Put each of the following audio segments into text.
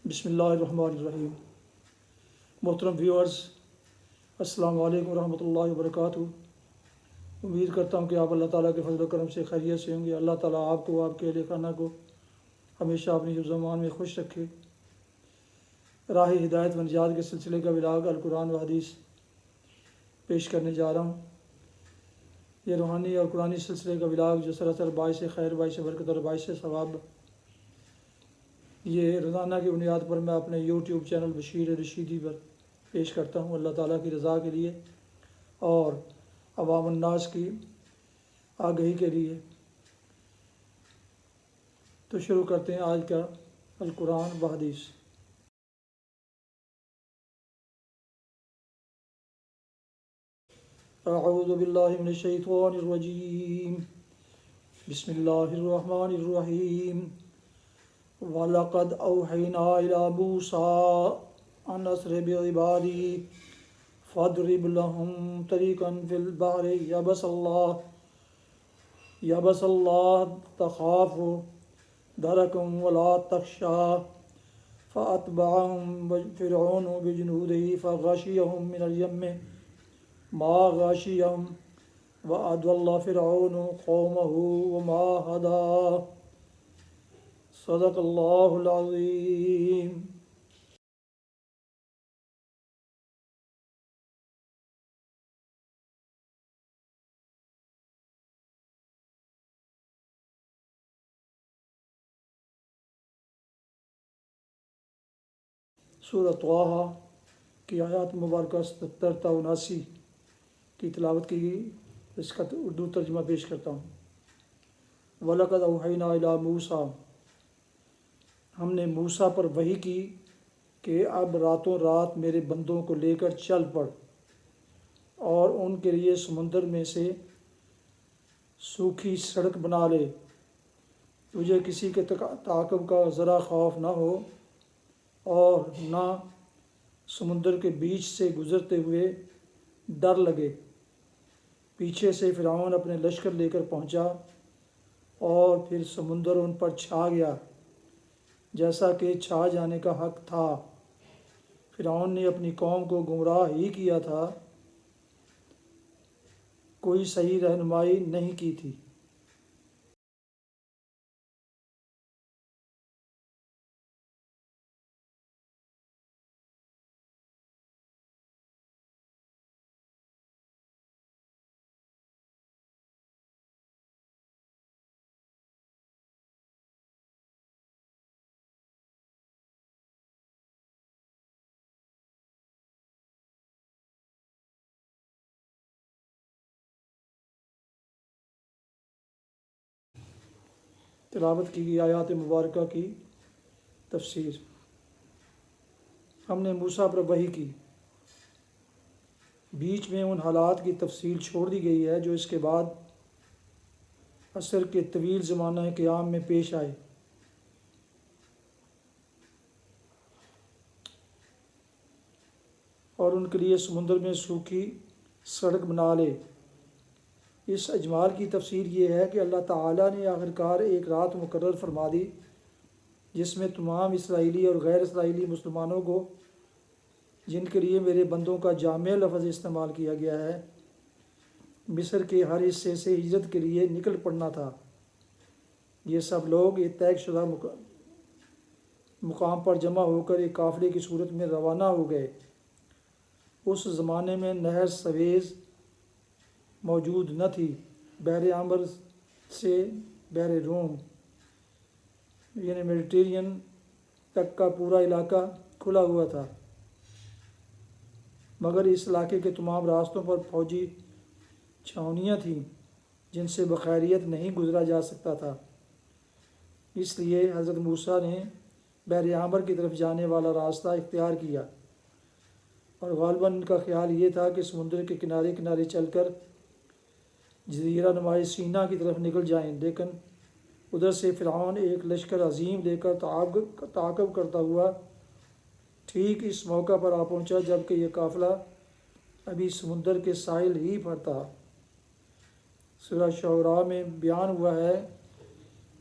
بسم اللہ الرحمن الرحیم۔ محترم ویورز، السلام علیکم ورحمۃ اللہ وبرکاتہ۔ امید کرتا ہوں کہ آپ اللہ تعالیٰ کے فضل و کرم سے خیریت سے ہوں گے۔ اللہ تعالیٰ آپ کو، آپ کے اہل خانہ کو ہمیشہ اپنی حفظ و امان میں خوش رکھے۔ راہ ہدایت و نجات کے سلسلے کا ولاگ القرآن و حدیث پیش کرنے جا رہا ہوں۔ یہ روحانی اور قرآنی سلسلے کا ولاگ جو سراسر باعث خیر، باعث برکت اور باعث ثواب، یہ روزانہ کی بنیاد پر میں اپنے یوٹیوب چینل بشیر رشیدی پر پیش کرتا ہوں، اللہ تعالیٰ کی رضا کے لیے اور عوام الناس کی آگہی کے لیے۔ تو شروع کرتے ہیں آج کا القرآن و حدیث۔ اعوذ باللہ من الشیطان الرجیم، بسم اللہ الرحمن الرحیم۔ وَلَقَدْ أَوْحَيْنَا إِلَى مُوسَىٰ أَنْ أَسْرِ بِعِبَادِي فَاضْرِبْ لَهُمْ طَرِيقًا فِي الْبَحْرِ يَبَسًا لَا تَخَافُ دَرَكًا وَلَا تَخْشَىٰ فَأَتْبَعَهُمْ فِرْعَوْنُ بِجُنُودِهِ فَغَشِيَهُم مِّنَ الْيَمِّ مَا غَشِيَهُمْ وَأَضَلَّ فِرْعَوْنُ قَوْمَهُ وَمَا هَدَىٰ۔ صدق اللہ العظیم۔ سورۃ طٰہٰ کی آیات مبارکہ 77 تا 79 کی تلاوت کی گئی۔ اس کا اردو ترجمہ پیش کرتا ہوں۔ وَلَقَدْ أَوْحَيْنَا إِلَىٰ مُوسَىٰ، ہم نے موسیٰ پر وحی کی کہ اب راتوں رات میرے بندوں کو لے کر چل پڑ اور ان کے لیے سمندر میں سے سوکھی سڑک بنا لے۔ تجھے کسی کے تعاقب کا ذرا خوف نہ ہو اور نہ سمندر کے بیچ سے گزرتے ہوئے ڈر لگے۔ پیچھے سے فرعون اپنے لشکر لے کر پہنچا اور پھر سمندر ان پر چھا گیا جیسا کہ چھا جانے کا حق تھا۔ فرعون نے اپنی قوم کو گمراہ ہی کیا تھا، کوئی صحیح رہنمائی نہیں کی تھی۔ تلاوت کی گئی آیات مبارکہ کی تفسیر۔ ہم نے موسیٰ پر وحی کی، بیچ میں ان حالات کی تفصیل چھوڑ دی گئی ہے جو اس کے بعد عصر کے طویل زمانہ قیام میں پیش آئے۔ اور ان کے لیے سمندر میں سوکھی سڑک بنا لے۔ اس اجمال کی تفسیر یہ ہے کہ اللہ تعالیٰ نے آخرکار ایک رات مقرر فرما دی جس میں تمام اسرائیلی اور غیر اسرائیلی مسلمانوں کو، جن کے لیے میرے بندوں کا جامع لفظ استعمال کیا گیا ہے، مصر کے ہر حصے سے ہجرت کے لیے نکل پڑنا تھا۔ یہ سب لوگ ایک طے شدہ مقام پر جمع ہو کر ایک قافلے کی صورت میں روانہ ہو گئے۔ اس زمانے میں نہر سویز موجود نہ تھی۔ بحر احمر سے بحر روم یعنی میڈیٹرینین تک کا پورا علاقہ کھلا ہوا تھا، مگر اس علاقے کے تمام راستوں پر فوجی چھاؤنیاں تھیں جن سے بخیریت نہیں گزرا جا سکتا تھا۔ اس لیے حضرت موسیٰ نے بحر احمر کی طرف جانے والا راستہ اختیار کیا، اور غالباً ان کا خیال یہ تھا کہ سمندر کے کنارے کنارے چل کر جزیرہ نمائی سینا کی طرف نکل جائیں، لیکن ادھر سے فرعون ایک لشکر عظیم لے کر تعاقب کرتا ہوا ٹھیک اس موقع پر آ پہنچا جب کہ یہ قافلہ ابھی سمندر کے ساحل ہی پر تھا۔ سورہ شعراء میں بیان ہوا ہے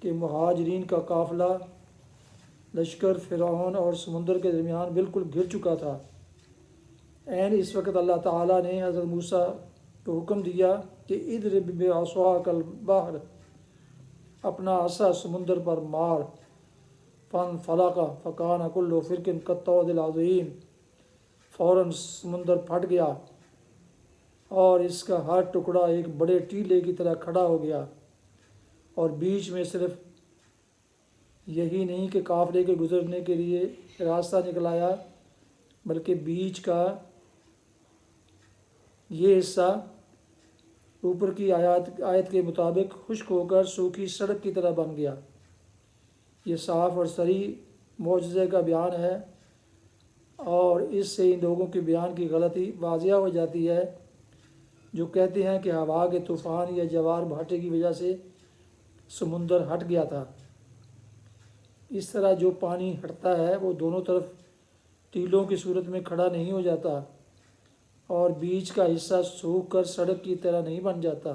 کہ مہاجرین کا قافلہ لشکر فرعون اور سمندر کے درمیان بالکل گر چکا تھا۔ عین اس وقت اللہ تعالیٰ نے حضرت موسیٰ کو حکم دیا کہ اضرب بعصاک البحر، اپنا عصا سمندر پر مار، فانفلق فکان کل فرق کالطود العظیم، فوراً سمندر پھٹ گیا اور اس کا ہر ٹکڑا ایک بڑے ٹیلے کی طرح کھڑا ہو گیا، اور بیچ میں صرف یہی نہیں کہ قافلے کے گزرنے کے لیے راستہ نکل آیا، بلکہ بیچ کا یہ حصہ اوپر کی آیت کے مطابق خشک ہو کر سوکھی سڑک کی طرح بن گیا۔ یہ صاف اور صریح معجزے کا بیان ہے، اور اس سے ان لوگوں کے بیان کی غلطی واضح ہو جاتی ہے جو کہتے ہیں کہ ہوا کے طوفان یا جوار بھاٹے کی وجہ سے سمندر ہٹ گیا تھا۔ اس طرح جو پانی ہٹتا ہے وہ دونوں طرف ٹیلوں کی صورت میں کھڑا نہیں ہو جاتا، اور بیچ کا حصہ سوکھ کر سڑک کی طرح نہیں بن جاتا،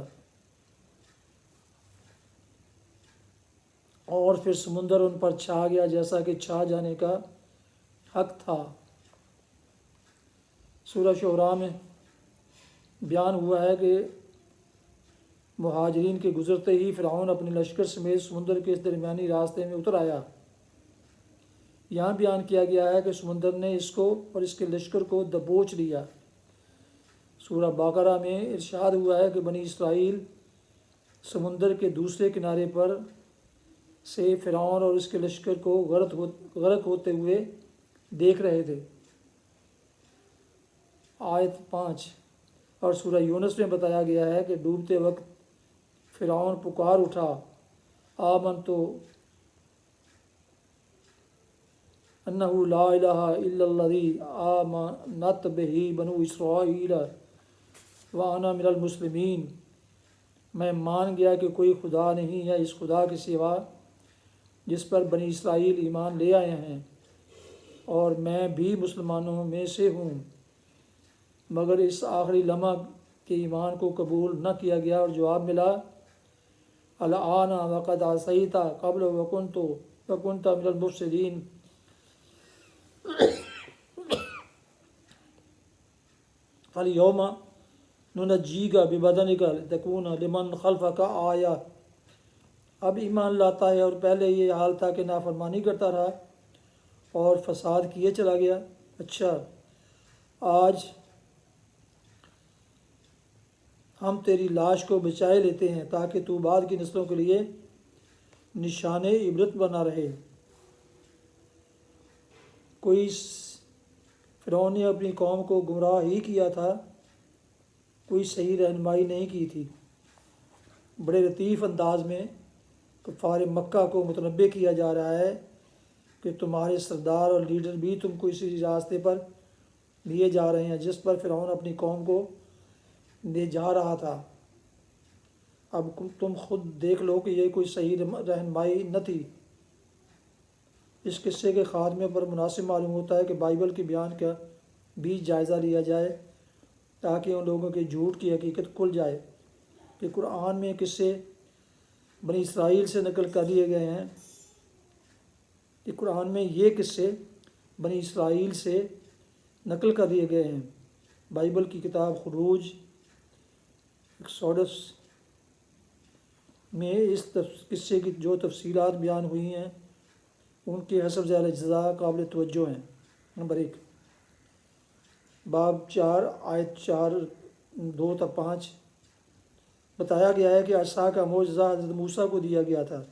اور پھر سمندر ان پر چھا گیا جیسا کہ چھا جانے کا حق تھا۔ سورہ شعراء میں بیان ہوا ہے کہ مہاجرین کے گزرتے ہی فرعون اپنے لشکر سمیت سمندر کے اس درمیانی راستے میں اتر آیا۔ یہاں بیان کیا گیا ہے کہ سمندر نے اس کو اور اس کے لشکر کو دبوچ لیا۔ سورہ بقرہ میں ارشاد ہوا ہے کہ بنی اسرائیل سمندر کے دوسرے کنارے پر سے فرعون اور اس کے لشکر کو غرق ہوتے ہوئے دیکھ رہے تھے۔ آیت 5 اور سورہ یونس میں بتایا گیا ہے کہ ڈوبتے وقت فرعون پکار اٹھا، آمنت انہ لا الہ الا الذی آمنت بہ بنو اسرائیل وانا من المسلمین، میں مان گیا کہ کوئی خدا نہیں ہے اس خدا کے سوا جس پر بنی اسرائیل ایمان لے آئے ہیں، اور میں بھی مسلمانوں میں سے ہوں، مگر اس آخری لمحہ کے ایمان کو قبول نہ کیا گیا، اور جواب ملا الآن وقد عصیت قبل وکنت من المفسدین، فالیوم ننجیک ببدنک لتکون لمن خلفک آیہ۔ اب ایمان لاتا ہے اور پہلے یہ حال تھا کہ نافرمانی کرتا رہا اور فساد کیے چلا گیا۔ اچھا، آج ہم تیری لاش کو بچائے لیتے ہیں تاکہ تو بعد کی نسلوں کے لیے نشان عبرت بنا رہے۔ کوئی فرعون نے اپنی قوم کو گمراہ ہی کیا تھا، کوئی صحیح رہنمائی نہیں کی تھی۔ بڑے لطیف انداز میں کفار مکہ کو متنبہ کیا جا رہا ہے کہ تمہارے سردار اور لیڈر بھی تم کو اسی راستے پر لیے جا رہے ہیں جس پر فرعون اپنی قوم کو لے جا رہا تھا۔ اب تم خود دیکھ لو کہ یہ کوئی صحیح رہنمائی نہ تھی۔ اس قصے کے خاتمے پر مناسب معلوم ہوتا ہے کہ بائبل کے بیان کا بھی جائزہ لیا جائے تاکہ ان لوگوں کے جھوٹ کی حقیقت کھل جائے کہ قرآن میں قصے بنی اسرائیل سے نقل کر لیے گئے ہیں، کہ قرآن میں یہ قصے بنی اسرائیل سے نقل کر لیے گئے ہیں۔ بائبل کی کتاب خروج ایکسوڈس میں اس قصے کی جو تفصیلات بیان ہوئی ہیں ان کے حسب ذیل اجزاء قابل توجہ ہیں۔ نمبر 1، باب 4 آیت 4:2-5 بتایا گیا ہے کہ عصا کا معجزہ حضرت موسیٰ کو دیا گیا تھا،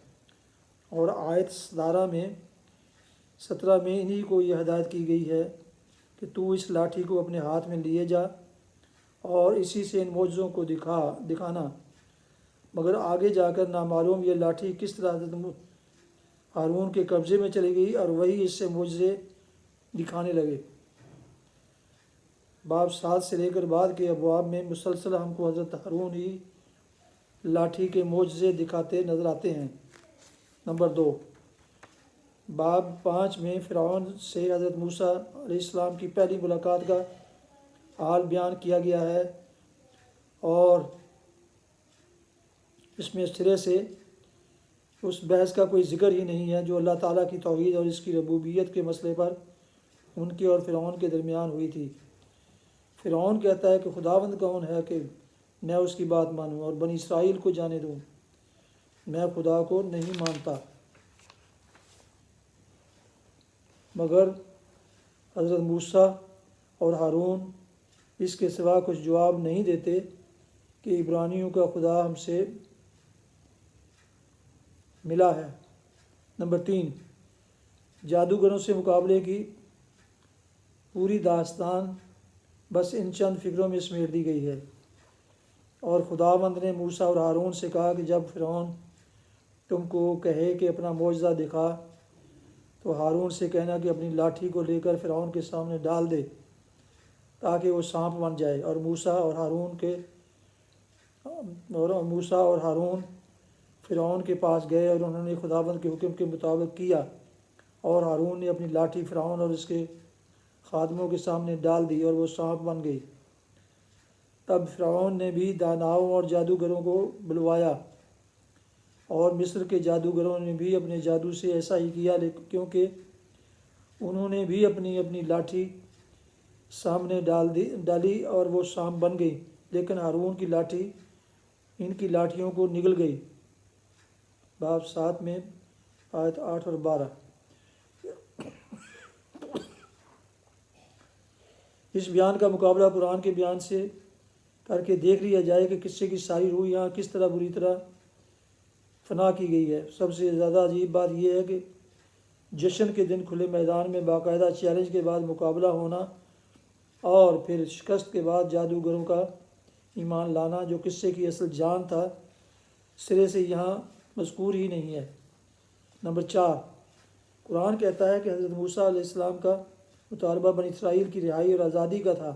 اور آیت 17 میں انہی کو یہ ہدایت کی گئی ہے کہ تو اس لاٹھی کو اپنے ہاتھ میں لیے جا اور اسی سے ان معجزوں کو دکھانا۔ مگر آگے جا کر نامعلوم یہ لاٹھی کس طرح حضرت ہارون کے قبضے میں چلی گئی اور وہی اس سے معجزے دکھانے لگے۔ باب 7 سے لے کر بعد کے ابواب میں مسلسل ہم کو حضرت ہارون ہی لاٹھی کے معجزے دکھاتے نظر آتے ہیں۔ نمبر 2، باب 5 میں فرعون سے حضرت موسیٰ علیہ السلام کی پہلی ملاقات کا حال بیان کیا گیا ہے، اور اس میں سرے سے اس بحث کا کوئی ذکر ہی نہیں ہے جو اللہ تعالیٰ کی توحید اور اس کی ربوبیت کے مسئلے پر ان کے اور فرعون کے درمیان ہوئی تھی۔ فرعون کہتا ہے کہ خداوند کون ہے کہ میں اس کی بات مانوں اور بنی اسرائیل کو جانے دوں، میں خدا کو نہیں مانتا۔ مگر حضرت موسیٰ اور ہارون اس کے سوا کچھ جواب نہیں دیتے کہ عبرانیوں کا خدا ہم سے ملا ہے۔ نمبر 3، جادوگروں سے مقابلے کی پوری داستان بس ان چند فکروں میں سمیٹ دی گئی ہے۔ اور خداوند نے موسیٰ اور ہارون سے کہا کہ جب فرعون تم کو کہے کہ اپنا معجزہ دکھا تو ہارون سے کہنا کہ اپنی لاٹھی کو لے کر فرعون کے سامنے ڈال دے تاکہ وہ سانپ بن جائے۔ اور موسیٰ اور ہارون فرعون کے پاس گئے اور انہوں نے خداوند کے حکم کے مطابق کیا، اور ہارون نے اپنی لاٹھی فرعون اور اس کے خادموں کے سامنے ڈال دی اور وہ سانپ بن گئی۔ تب فرعون نے بھی داناؤں اور جادوگروں کو بلوایا، اور مصر کے جادوگروں نے بھی اپنے جادو سے ایسا ہی کیا، کیونکہ انہوں نے بھی اپنی اپنی لاٹھی سامنے ڈالی اور وہ سانپ بن گئی، لیکن ہارون کی لاٹھی ان کی لاٹھیوں کو نگل گئی۔ باب 7 میں آیت 8 اور 12۔ اس بیان کا مقابلہ قرآن کے بیان سے کر کے دیکھ لیا جائے کہ قصے کی ساری روح یہاں کس طرح بری طرح فنا کی گئی ہے۔ سب سے زیادہ عجیب بات یہ ہے کہ جشن کے دن کھلے میدان میں باقاعدہ چیلنج کے بعد مقابلہ ہونا اور پھر شکست کے بعد جادوگروں کا ایمان لانا جو قصے کی اصل جان تھا، سرے سے یہاں مذکور ہی نہیں ہے۔ نمبر 4، قرآن کہتا ہے کہ حضرت موسیٰ علیہ السلام کا مطالبہ بنی اسرائیل کی رہائی اور آزادی کا تھا۔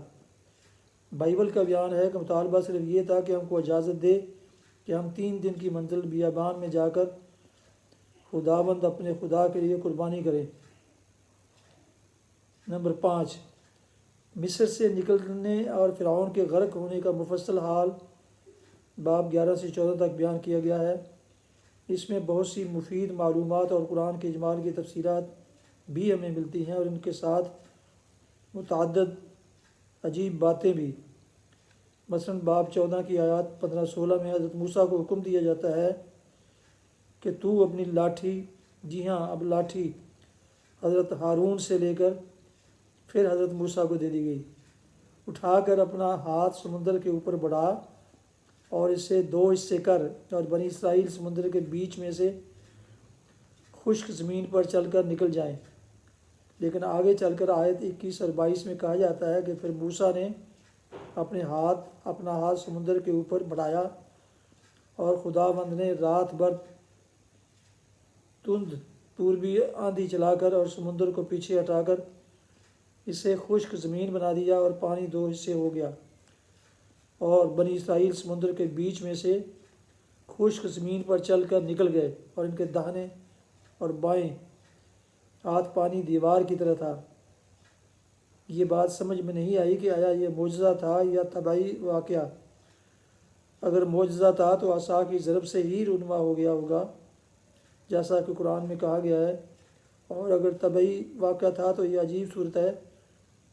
بائبل کا بیان ہے کہ مطالبہ صرف یہ تھا کہ ہم کو اجازت دے کہ ہم 3 دن کی منزل بیابان میں جا کر خداوند اپنے خدا کے لیے قربانی کریں۔ نمبر 5، مصر سے نکلنے اور فرعون کے غرق ہونے کا مفصل حال باب 11 سے 14 تک بیان کیا گیا ہے۔ اس میں بہت سی مفید معلومات اور قرآن کے اجمال کی تفسیرات بھی ہمیں ملتی ہیں، اور ان کے ساتھ متعدد عجیب باتیں بھی۔ مثلاً باب 14 کی آیات 15-16 میں حضرت موسیٰ کو حکم دیا جاتا ہے کہ تو اپنی لاٹھی، جی ہاں اب لاٹھی حضرت ہارون سے لے کر پھر حضرت موسیٰ کو دے دی گئی، اٹھا کر اپنا ہاتھ سمندر کے اوپر بڑھا اور اسے 2 حصے کر، اور بنی اسرائیل سمندر کے بیچ میں سے خشک زمین پر چل کر نکل جائیں۔ لیکن آگے چل کر آیت 21 اور 22 میں کہا جاتا ہے کہ پھر موسیٰ نے اپنا ہاتھ سمندر کے اوپر بڑھایا، اور خداوند نے رات بھر تند پوربی آندھی چلا کر اور سمندر کو پیچھے ہٹا کر اسے خشک زمین بنا دیا، اور پانی 2 حصے ہو گیا، اور بنی اسرائیل سمندر کے بیچ میں سے خشک زمین پر چل کر نکل گئے، اور ان کے داہنے اور بائیں ہاتھ پانی دیوار کی طرح تھا۔ یہ بات سمجھ میں نہیں آئی کہ آیا یہ معجزہ تھا یا طبعی واقعہ۔ اگر معجزہ تھا تو عصا کی ضرب سے ہی رونما ہو گیا ہوگا، جیسا کہ قرآن میں کہا گیا ہے، اور اگر طبعی واقعہ تھا تو یہ عجیب صورت ہے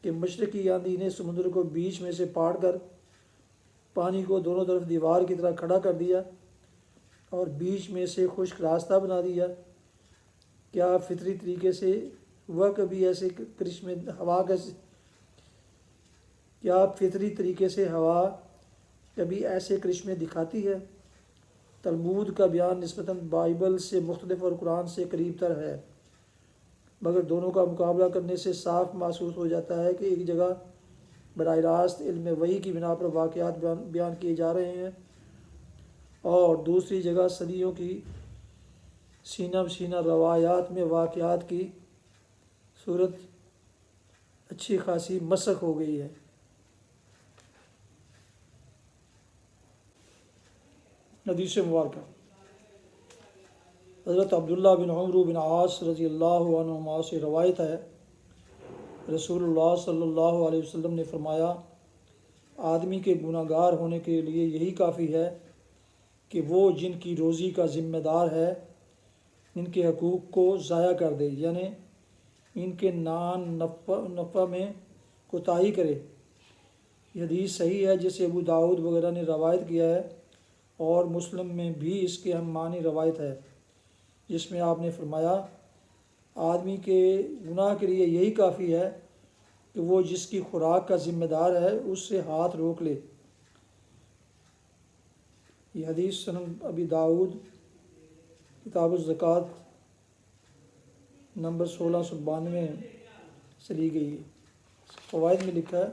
کہ مشرقی آندھی نے سمندر کو بیچ میں سے پاڑ کر پانی کو دونوں طرف دیوار کی طرح کھڑا کر دیا اور بیچ میں سے خشک راستہ بنا دیا۔ کیا فطری طریقے سے ہوا کبھی ایسے کرشمے فطری طریقے سے ہوا کبھی ایسے کرشمے دکھاتی ہے؟ تلمود کا بیان نسبتاً بائبل سے مختلف اور قرآن سے قریب تر ہے، مگر دونوں کا مقابلہ کرنے سے صاف محسوس ہو جاتا ہے کہ ایک جگہ براہ راست علم وحی کی بنا پر واقعات بیان کیے جا رہے ہیں، اور دوسری جگہ صدیوں کی سینہ بسینہ روایات میں واقعات کی صورت اچھی خاصی مسخ ہو گئی ہے۔ حدیث مبارکہ حضرت عبداللہ بن عمرو بن عاص رضی اللہ عنہما سے روایت ہے، رسول اللہ صلی اللہ علیہ وسلم نے فرمایا، آدمی کے گناہ گار ہونے کے لیے یہی کافی ہے کہ وہ جن کی روزی کا ذمہ دار ہے ان کے حقوق کو ضائع کر دے، یعنی ان کے نفع میں کوتاہی کرے۔ یہ حدیث صحیح ہے جسے ابو داؤد وغیرہ نے روایت کیا ہے، اور مسلم میں بھی اس کے ہم معنی روایت ہے، جس میں آپ نے فرمایا آدمی کے گناہ کے لیے یہی کافی ہے کہ وہ جس کی خوراک کا ذمہ دار ہے اس سے ہاتھ روک لے۔ یہ حدیث سنن ابی داؤد کتاب الزکوٰۃ نمبر 1692 سے لی گئی ہے۔ فوائد میں لکھا ہے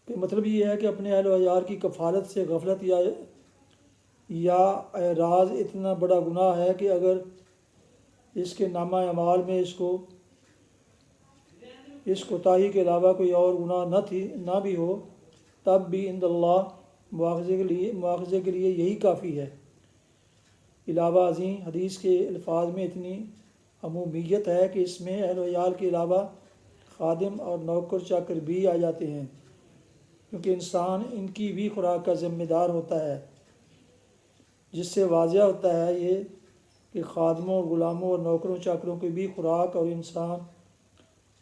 کہ مطلب یہ ہے کہ اپنے اہل و عیال کی کفالت سے غفلت یا اعراض اتنا بڑا گناہ ہے کہ اگر اس کے نامہ اعمال میں اس کوتاہی کے علاوہ کوئی اور گناہ نہ بھی ہو، تب بھی عند اللہ مواخذے کے لیے یہی کافی ہے۔ علاوہ ازیں حدیث کے الفاظ میں اتنی عمومیت ہے کہ اس میں اہل و عیال کے علاوہ خادم اور نوکر چاکر بھی آ جاتے ہیں، کیونکہ انسان ان کی بھی خوراک کا ذمہ دار ہوتا ہے، جس سے واضح ہوتا ہے یہ کہ خادموں اور غلاموں اور نوکروں چاکروں کی بھی خوراک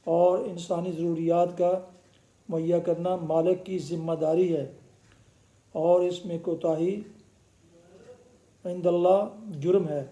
اور انسانی ضروریات کا مہیا کرنا مالک کی ذمہ داری ہے، اور اس میں کوتاہی عند اللہ جرم ہے۔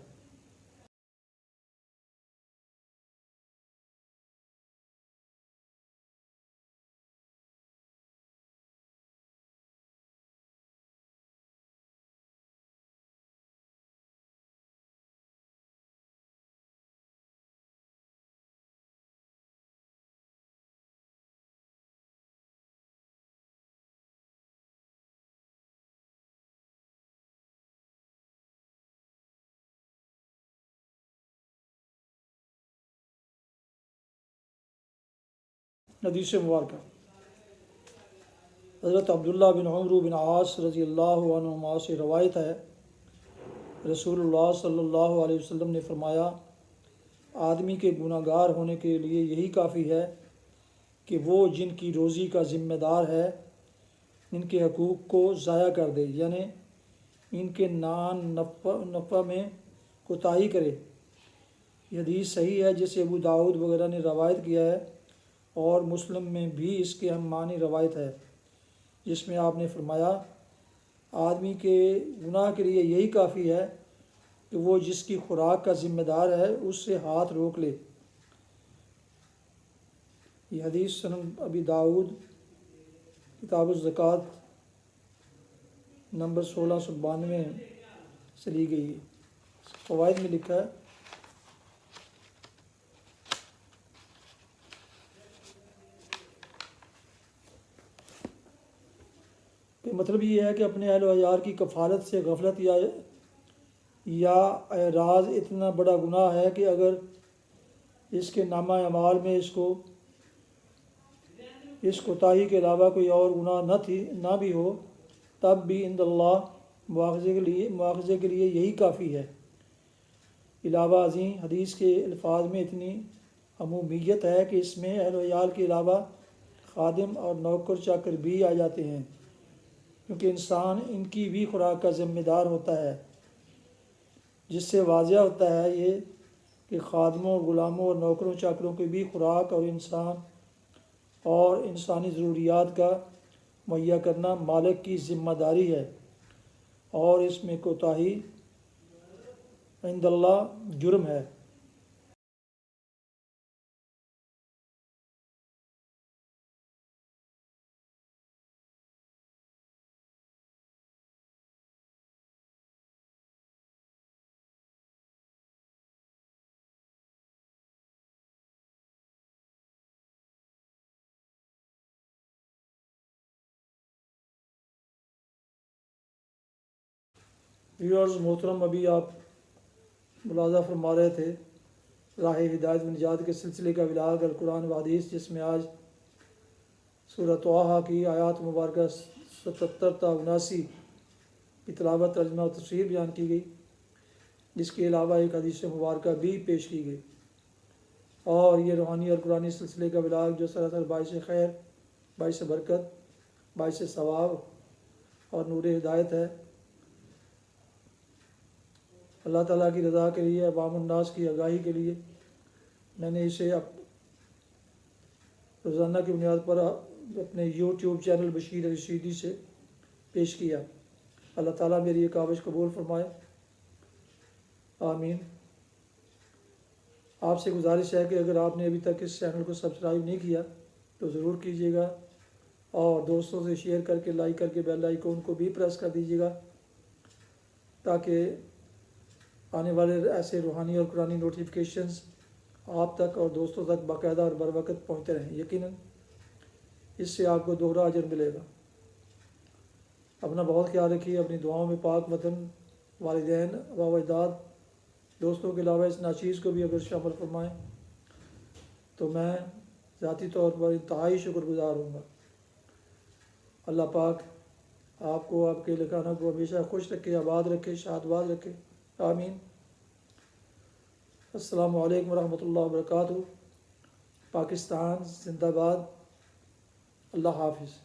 حدیث مبارکہ حضرت عبداللہ بن عمرو بن عاص رضی اللہ عنہما سے روایت ہے، رسول اللہ صلی اللہ علیہ وسلم نے فرمایا آدمی کے گناہ گار ہونے کے لیے یہی کافی ہے کہ وہ جن کی روزی کا ذمہ دار ہے ان کے حقوق کو ضائع کر دے، یعنی ان کے نفع میں کوتاہی کرے۔ یہ حدیث صحیح ہے جسے ابو داؤد وغیرہ نے روایت کیا ہے، اور مسلم میں بھی اس کے ہم معنی روایت ہے، جس میں آپ نے فرمایا آدمی کے گناہ کے لیے یہی کافی ہے کہ وہ جس کی خوراک کا ذمہ دار ہے اس سے ہاتھ روک لے۔ یہ حدیث سنن ابی داؤد کتاب الزکوٰۃ نمبر 1692 سے لی گئی ہے۔ فوائد میں لکھا ہے کہ مطلب یہ ہے کہ اپنے اہل و عیال کی کفالت سے غفلت یا اعراض اتنا بڑا گناہ ہے کہ اگر اس کے نامہ اعمال میں اس کوتاہی کے علاوہ کوئی اور گناہ نہ بھی ہو، تب بھی عند اللہ مواخذے کے لیے یہی کافی ہے۔ علاوہ ازیں حدیث کے الفاظ میں اتنی عمومیت ہے کہ اس میں اہل و عیال کے علاوہ خادم اور نوکر چاکر بھی آ جاتے ہیں، کیونکہ انسان ان کی بھی خوراک کا ذمہ دار ہوتا ہے، جس سے واضح ہوتا ہے یہ کہ خادموں اور غلاموں اور نوکروں چاکروں کی بھی خوراک اور انسانی ضروریات کا مہیا کرنا مالک کی ذمہ داری ہے، اور اس میں کوتاہی عند اللہ جرم ہے۔ ویورز محترم، ابھی آپ ملاحظہ فرما رہے تھے راہ ہدایت و نجات کے سلسلے کا ولاغ القرآن و حدیث، جس میں آج سورہ طٰہٰ کی آیات مبارکہ 77 تا 79 کی تلاوت، ترجمہ و تفسیر بیان کی گئی۔ اس کے علاوہ ایک حدیث مبارکہ بھی پیش کی گئی، اور یہ روحانی اور قرآنی سلسلے کا ولاغ جو سراسر باعث خیر باعث برکت، باعث ثواب اور نور ہدایت ہے۔ اللہ تعالیٰ کی رضا کے لیے، عوام الناس کی آگاہی کے لیے میں نے اسے روزانہ کی بنیاد پر اپنے یوٹیوب چینل بشیر رشیدی سے پیش کیا۔ اللہ تعالیٰ میری یہ کاوش قبول فرمائے، آمین۔ آپ سے گزارش ہے کہ اگر آپ نے ابھی تک اس چینل کو سبسکرائب نہیں کیا تو ضرور کیجیے گا، اور دوستوں سے شیئر کر کے، لائک کر کے بیل آئیکن کو بھی پریس کر دیجیے گا، تاکہ آنے والے ایسے روحانی اور قرآنی نوٹیفیکیشنز آپ تک اور دوستوں تک باقاعدہ اور بر وقت پہنچتے رہیں۔ یقیناً اس سے آپ کو دوہرا اجر ملے گا۔ اپنا بہت خیال رکھیے، اپنی دعاؤں میں پاک وطن، والدین، آباء و اجداد، دوستوں کے علاوہ اس ناچیز کو بھی اگر شامل فرمائیں تو میں ذاتی طور پر انتہائی شکر گزار ہوں گا۔ اللہ پاک آپ کو، آپ کے لکھانہ کو ہمیشہ خوش رکھے، آباد رکھے، شاد باد رکھے، آمین۔ السلام علیکم ورحمۃ اللہ وبرکاتہ۔ پاکستان زندہ باد۔ اللہ حافظ۔